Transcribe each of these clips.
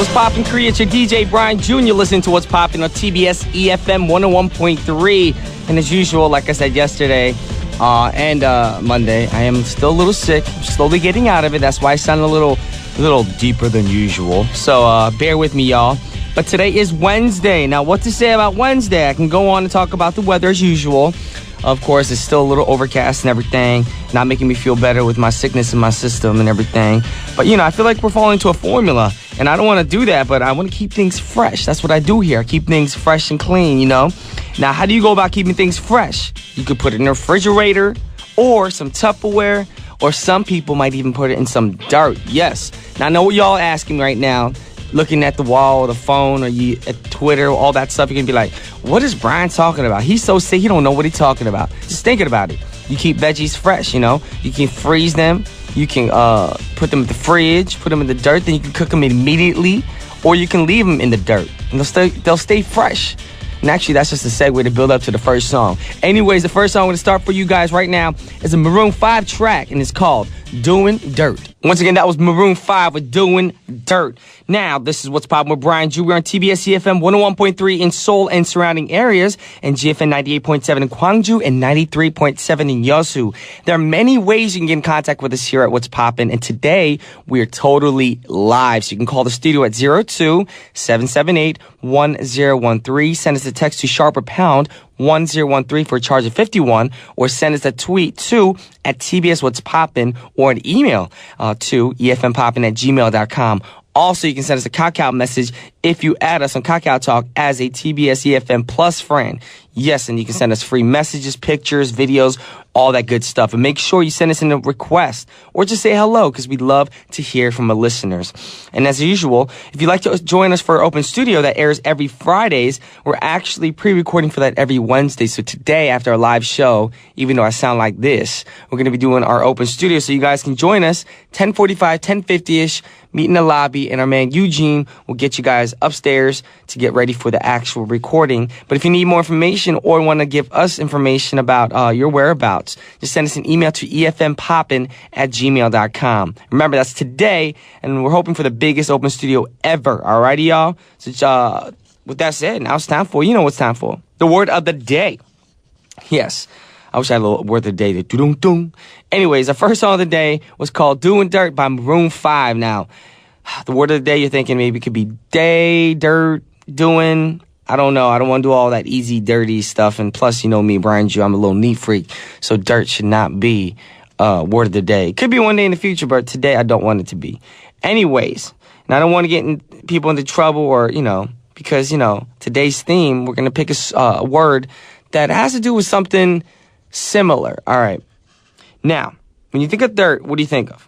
What's poppin', Korea? It's your DJ Brian Jr. Listening to What's Poppin' on TBS efm 101.3. And as usual, like I said yesterday and Monday, I am still a little sick. I'm slowly getting out of it. That's why I sound a little deeper than usual. So bear with me, y'all. But today is Wednesday. Now, what to say about Wednesday? I can go on and talk about the weather as usual. Of course, it's still a little overcast and everything, not making me feel better with my sickness in my system and everything. But, I feel like we're falling into a formula, and I don't want to do that, but I want to keep things fresh. That's what I do here. I keep things fresh and clean, Now, how do you go about keeping things fresh? You could put it in a refrigerator or some Tupperware, or some people might even put it in some dirt. Yes. Now, I know what y'all asking right now. Looking at the wall or the phone or you at Twitter, all that stuff, you're going to be like, what is Brian talking about? He's so sick, he don't know what he's talking about. Just thinking about it. You keep veggies fresh, You can freeze them. You can put them in the fridge, put them in the dirt, then you can cook them immediately. Or you can leave them in the dirt, and they'll stay fresh. And actually, that's just a segue to build up to the first song. Anyways, the first song I'm going to start for you guys right now is a Maroon 5 track, and it's called Doing Dirt. Once again, that was Maroon 5 with Doing Dirt. Now, this is What's Poppin' with Brian Ju. We're on TBS efm 101.3 in Seoul and surrounding areas, and GFN 98.7 in Gwangju and 93.7 in Yeosu. There are many ways you can get in contact with us here at What's Poppin', and today we are totally live. So you can call the studio at 02-778-1013. Send us a text to # or pound 1013 for a charge of 51, or send us a tweet to at TBS What's Poppin', or an email to efmpoppin@gmail.com. Also, you can send us a Kakao message if you add us on Kakao Talk as a TBS EFM Plus friend. Yes, and you can send us free messages, pictures, videos, all that good stuff. And make sure you send us in a request or just say hello, because we'd love to hear from our listeners. And as usual, if you'd like to join us for our open studio that airs every Fridays, we're actually pre-recording for that every Wednesday. So today, after our live show, even though I sound like this, we're going to be doing our open studio so you guys can join us 10:45, 10:50-ish, meet in the lobby, and our man Eugene will get you guys upstairs to get ready for the actual recording. But if you need more information or want to give us information about your whereabouts, just send us an email to efmpoppin@gmail.com. Remember, that's today, and we're hoping for the biggest open studio ever. Alrighty, y'all? So with that said, now it's time for, what's time for? The word of the day. Yes. I wish I had a little word of the day. Doo-doo-doo. Anyways, the first song of the day was called Doing Dirt by Maroon 5. Now, the word of the day, you're thinking maybe it could be day, dirt, doing. I don't know. I don't want to do all that easy, dirty stuff. And plus, me, Brian Ju, I'm a little neat freak. So dirt should not be word of the day. It could be one day in the future, but today I don't want it to be. Anyways, and I don't want to get people into trouble or, because, today's theme, we're going to pick a word that has to do with something similar. All right. Now, when you think of dirt, what do you think of?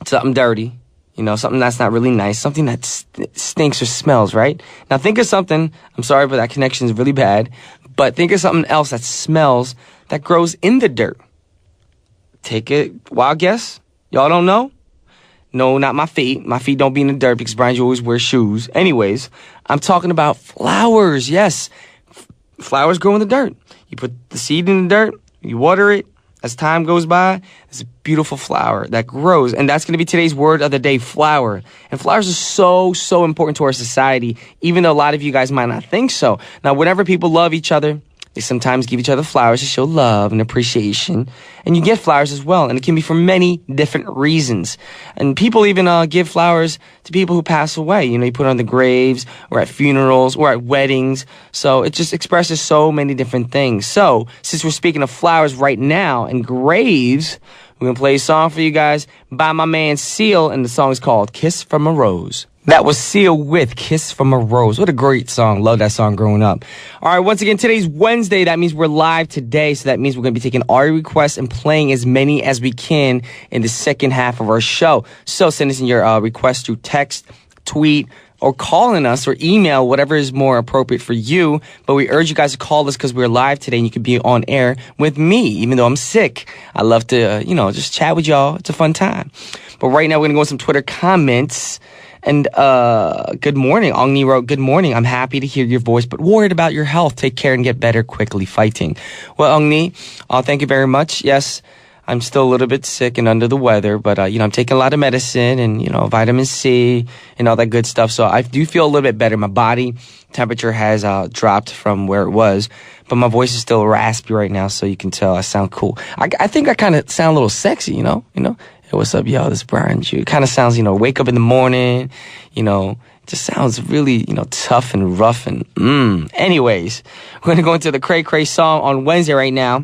Something dirty. Something that's not really nice. Something that stinks or smells, right? Now, think of something. I'm sorry, but that connection is really bad. But think of something else that smells, that grows in the dirt. Take a wild guess. Y'all don't know? No, not my feet. My feet don't be in the dirt because Brian always wears shoes. Anyways, I'm talking about flowers. Yes. Flowers grow in the dirt. You put the seed in the dirt, you water it. As time goes by, it's a beautiful flower that grows. And that's going to be today's word of the day, flower. And flowers are so important to our society, even though a lot of you guys might not think so. Now, whenever people love each other, they sometimes give each other flowers to show love and appreciation. And you get flowers as well. And it can be for many different reasons. And people even give flowers to people who pass away. You put it on the graves or at funerals or at weddings. So it just expresses so many different things. So since we're speaking of flowers right now and graves, we're going to play a song for you guys by my man Seal. And the song is called Kiss from a Rose. That was Seal with Kiss from a Rose. What a great song. Love that song growing up. All right, once again, today's Wednesday. That means we're live today. So that means we're going to be taking all your requests and playing as many as we can in the second half of our show. So send us in your requests through text, tweet, or calling us or email, whatever is more appropriate for you. But we urge you guys to call us because we're live today and you can be on air with me, even though I'm sick. I love to, just chat with y'all. It's a fun time. But right now, we're going to go with some Twitter comments. And good morning. Ongni wrote, good morning. I'm happy to hear your voice, but worried about your health. Take care and get better quickly. Fighting. Well, Ongni, thank you very much. Yes, I'm still a little bit sick and under the weather, but, I'm taking a lot of medicine and, vitamin C and all that good stuff. So I do feel a little bit better. My body temperature has dropped from where it was, but my voice is still raspy right now, so you can tell I sound cool. I think I kind of sound a little sexy, Hey, what's up, y'all? This is Brian. It kind of sounds, wake up in the morning, it just sounds really, tough and rough and Anyways, we're going to go into the Cray Cray song on Wednesday right now.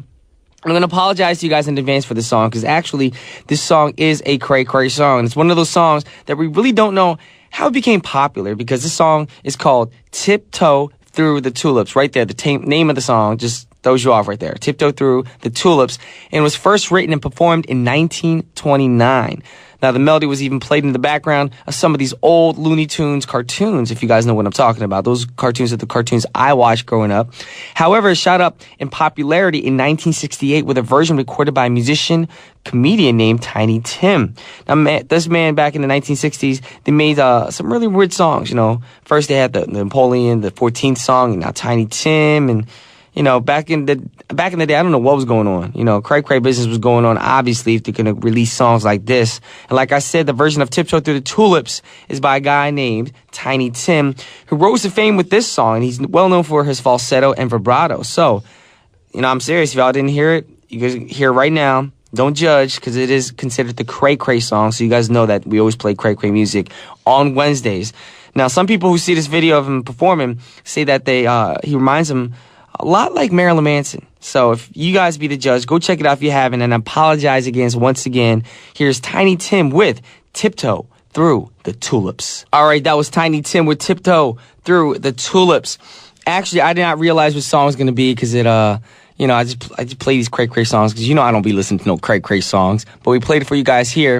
I'm going to apologize to you guys in advance for this song because actually this song is a Cray Cray song. It's one of those songs that we really don't know how it became popular because this song is called Tiptoe Through the Tulips. Right there, the name of the song just throws you off right there. Tiptoe Through the Tulips. And it was first written and performed in 1929. Now, the melody was even played in the background of some of these old Looney Tunes cartoons, if you guys know what I'm talking about. Those cartoons are the cartoons I watched growing up. However, it shot up in popularity in 1968 with a version recorded by a musician, comedian named Tiny Tim. Now, this man back in the 1960s, they made some really weird songs, First they had the Napoleon, the 14th song, and now Tiny Tim, and back in the day, I don't know what was going on. Cray Cray business was going on, obviously, if they're going to release songs like this. And like I said, the version of Tiptoe Through the Tulips is by a guy named Tiny Tim, who rose to fame with this song. And he's well known for his falsetto and vibrato. So, I'm serious. If y'all didn't hear it, you guys hear it right now. Don't judge, because it is considered the Cray Cray song. So you guys know that we always play Cray Cray music on Wednesdays. Now, some people who see this video of him performing say that he reminds them a lot like Marilyn Manson. So if you guys be the judge, go check it out if you haven't. And I apologize once again. Here's Tiny Tim with Tiptoe Through the Tulips. All right, that was Tiny Tim with Tiptoe Through the Tulips. Actually, I did not realize what song was going to be because I just play these Cray Cray songs because I don't be listening to no Cray Cray songs. But we played it for you guys here.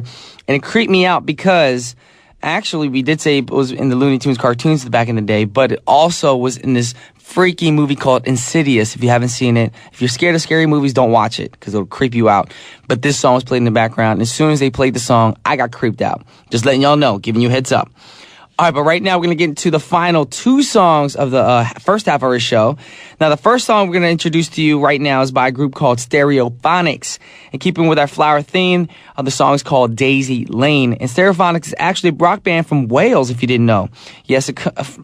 And it creeped me out because actually we did say it was in the Looney Tunes cartoons back in the day, but it also was in this freaky movie called Insidious. If you haven't seen it, if you're scared of scary movies, don't watch it because it'll creep you out. But this song was played in the background, and as soon as they played the song, I got creeped out. Just letting y'all know, giving you a heads up. All right, but right now we're going to get into the final two songs of the first half of our show. Now, the first song we're going to introduce to you right now is by a group called Stereophonics. And keeping with our flower theme, the song is called Daisy Lane. And Stereophonics is actually a rock band from Wales, if you didn't know. Yes,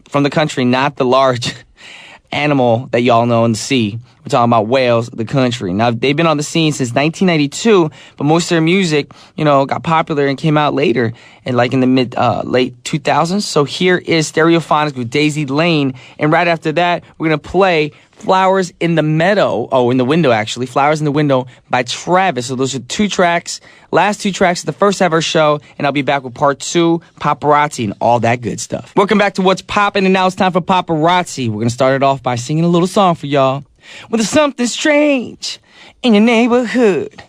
from the country, not the large animal that y'all know in the sea. We're talking about Wales, the country. Now, they've been on the scene since 1992, but most of their music, got popular and came out later, in the late 2000s. So here is Stereophonics with Daisy Lane, and right after that, we're gonna play Flowers in the Meadow. Oh, in the Window, actually. Flowers in the Window by Travis. So those are two tracks. Last two tracks of the first half of our show, and I'll be back with part two, Paparazzi, and all that good stuff. Welcome back to What's Poppin', and now it's time for Paparazzi. We're gonna start it off by singing a little song for y'all. When there's something strange in your neighborhood,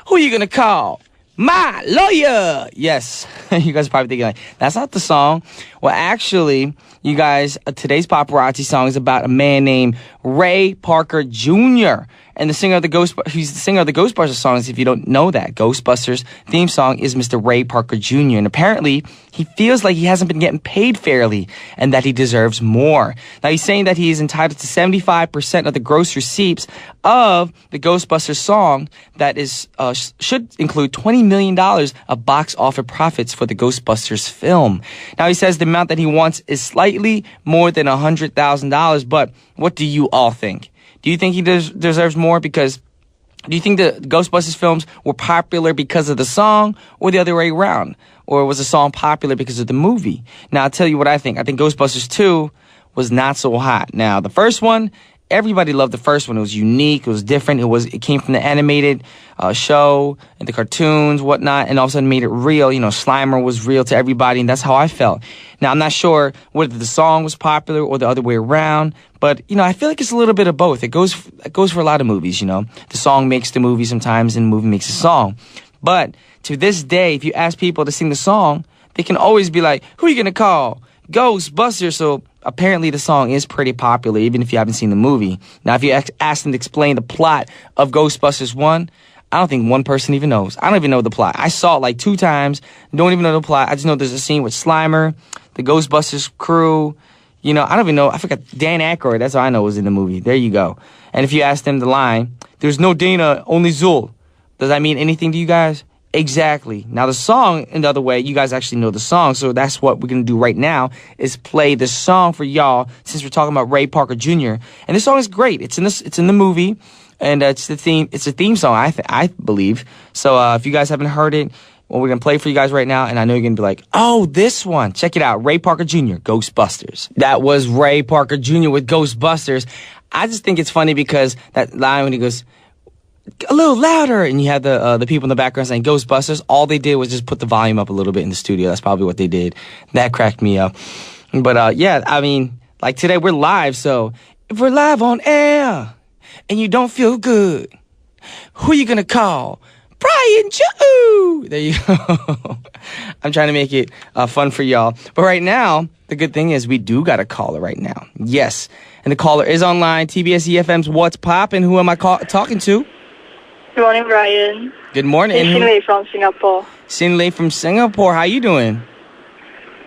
who are you gonna call? My lawyer! Yes, you guys are probably thinking, that's not the song. Well, actually, you guys, today's Paparazzi song is about a man named Ray Parker Jr., and he's the singer of the Ghostbusters songs, if you don't know that. Ghostbusters theme song is Mr. Ray Parker Jr., and apparently he feels like he hasn't been getting paid fairly and that he deserves more. Now, he's saying that he is entitled to 75% of the gross receipts of the Ghostbusters song that is should include $20 million of box office profits for the Ghostbusters film. Now, he says the amount that he wants is slightly more than $100,000, but what do you all think? Do you think he deserves more? Because do you think the Ghostbusters films were popular because of the song or the other way around? Or was the song popular because of the movie? Now, I'll tell you what I think. I think Ghostbusters 2 was not so hot. Now, the first one, everybody loved the first one. It was unique. It was different. It came from the animated show and the cartoons, whatnot, and all of a sudden made it real. Slimer was real to everybody, and that's how I felt. Now, I'm not sure whether the song was popular or the other way around, but, I feel like it's a little bit of both. It goes for a lot of movies, The song makes the movie sometimes, and the movie makes the song. But to this day, if you ask people to sing the song, they can always be like, who are you going to call? Ghostbusters. So apparently the song is pretty popular, even if you haven't seen the movie. Now, if you ask them to explain the plot of Ghostbusters 1, I don't think one person even knows. I don't even know the plot. I saw it like 2 times. Don't even know the plot. I just know there's a scene with Slimer, the Ghostbusters crew. I don't even know. I forgot Dan Aykroyd. That's all I know was in the movie. There you go. And if you ask them the line, there's no Dana, only Zul. Does that mean anything to you guys? Exactly. Now the song, in the other way, you guys actually know the song, so that's what we're gonna do right now, is play the song for y'all, since we're talking about Ray Parker Jr. And this song is great. It's in the movie, and it's a theme song, I believe. So if you guys haven't heard it, well, we're gonna play for you guys right now, and I know you're gonna be like, oh, this one. Check it out. Ray Parker Jr., Ghostbusters. That was Ray Parker Jr. with Ghostbusters. I just think it's funny because that line when he goes, a little louder, and you have the people in the background saying Ghostbusters. All they did was just put the volume up a little bit in the studio. That's probably what they did. That cracked me up. But yeah, I mean, like today we're live, so if we're live on air and you don't feel good, who you gonna call? Brian Joe. There you go. I'm trying to make it fun for y'all. But right now, the good thing is we do got a caller right now. Yes, and the caller is online. TBS efm's What's Poppin'? Who am I talking to? Good morning, Brian. Good morning. It's Xin Lei from Singapore. Xin Lei from Singapore. How you doing?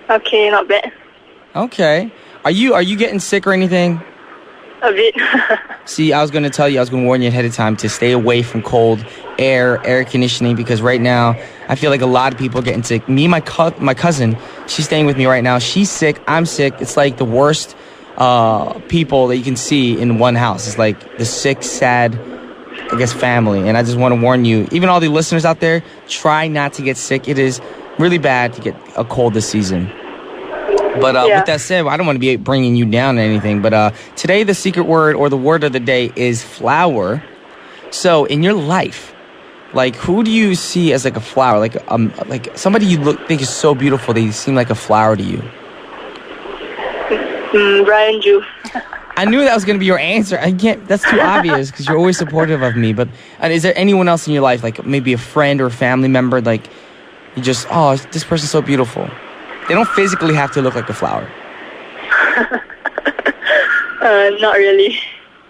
Okay, not bad. Okay. Are you getting sick or anything? A bit. See, I was going to warn you ahead of time to stay away from cold air conditioning, because right now I feel like a lot of people are getting sick. Me, my cousin, she's staying with me right now. She's sick. I'm sick. It's like the worst people that you can see in one house. It's like the sick, sad, I guess, family. And I just want to warn you, even all the listeners out there, try not to get sick. It is really bad to get a cold this season. But with that said, I don't want to be bringing you down or anything. But today, the secret word or the word of the day is flower. So in your life, like, who do you see as like a flower? Like somebody you think is so beautiful, they seem like a flower to you. Brian Ju. I knew that was going to be your answer. That's too obvious because you're always supportive of me. But is there anyone else in your life, like maybe a friend or a family member, like you just, oh, this person's so beautiful? They don't physically have to look like a flower. Not really.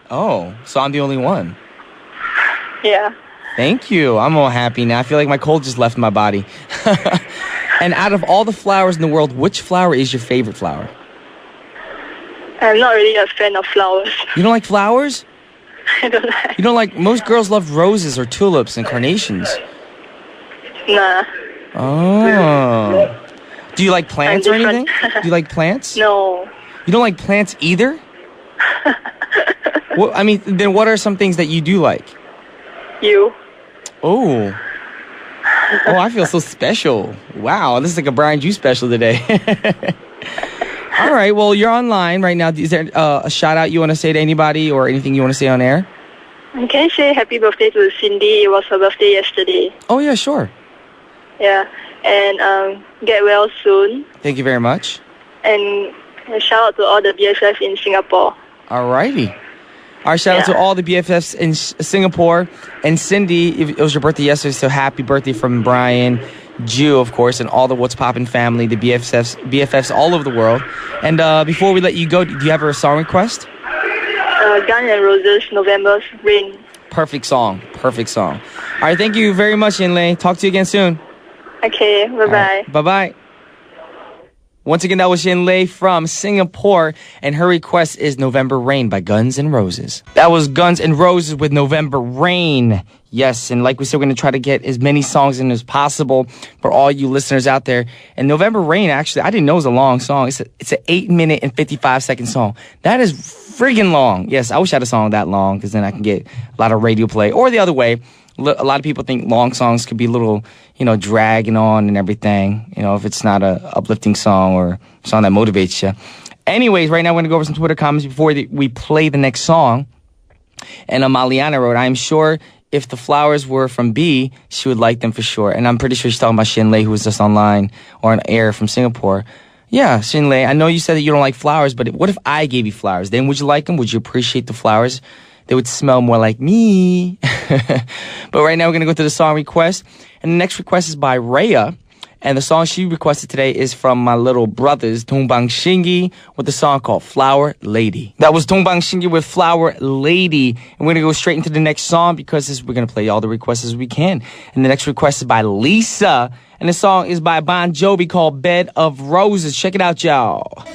Oh, so I'm the only one. Yeah. Thank you. I'm all happy now. I feel like my cold just left my body. And out of all the flowers in the world, which flower is your favorite flower? I'm not really a fan of flowers. You don't like flowers? I don't like. You don't like, most girls love roses or tulips and carnations. Nah. Oh. Do you like plants or anything? Do you like plants? No. You don't like plants either? Well, I mean, then what are some things that you do like? You. Oh. Oh, I feel so special. Wow, this is like a Brian Juice special today. All right, well, you're online right now. Is there a shout-out you want to say to anybody or anything you want to say on air? Can I say happy birthday to Cindy? It was her birthday yesterday. Oh, yeah, sure. Yeah, and get well soon. Thank you very much. And a shout-out to all the BFFs in Singapore. All righty. All right, shout out to all the BFFs in Singapore. And Cindy, it was your birthday yesterday, so happy birthday from Brian, Jew, of course, and all the What's Poppin' family, the BFFs all over the world. And before we let you go, do you have a song request? Guns N' Roses, November's Rain. Perfect song. Perfect song. All right, thank you very much, Yinlei. Talk to you again soon. Okay, bye-bye. Right, bye-bye. Once again, that was Yinlei from Singapore, and her request is November Rain by Guns N' Roses. That was Guns N' Roses with November Rain. Yes, and like we said, we're going to try to get as many songs in as possible for all you listeners out there. And November Rain, actually, I didn't know it was a long song. It's an 8-minute and 55-second song. That is friggin' long. Yes, I wish I had a song that long, because then I can get a lot of radio play. Or the other way, a lot of people think long songs could be a little, dragging on and everything, if it's not a uplifting song or a song that motivates you. Anyways, right now we're going to go over some Twitter comments before we play the next song. And Maliana wrote, I am sure if the flowers were from B, she would like them for sure. And I'm pretty sure she's talking about Shinlei, who was just online or on air from Singapore. Yeah, Shinlei, I know you said that you don't like flowers, but what if I gave you flowers? Then would you like them? Would you appreciate the flowers? They would smell more like me. But right now we're going to go to the song request. And the next request is by Rhea. And the song she requested today is from my little brothers, Dongbang Shingi, with the song called Flower Lady. That was Dongbang Shingi with Flower Lady. And we're going to go straight into the next song because we're going to play all the requests as we can. And the next request is by Lisa. And the song is by Bon Jovi called Bed of Roses. Check it out, y'all.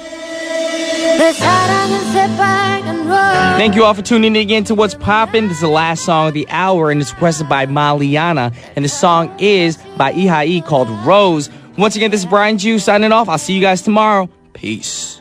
내 사랑은 새빨간 rose Thank you all for tuning in again to What's Poppin'. This is the last song of the hour, and it's requested by Maliana. And the song is by Ihai called Rose. Once again, this is Brian Ju signing off. I'll see you guys tomorrow. Peace.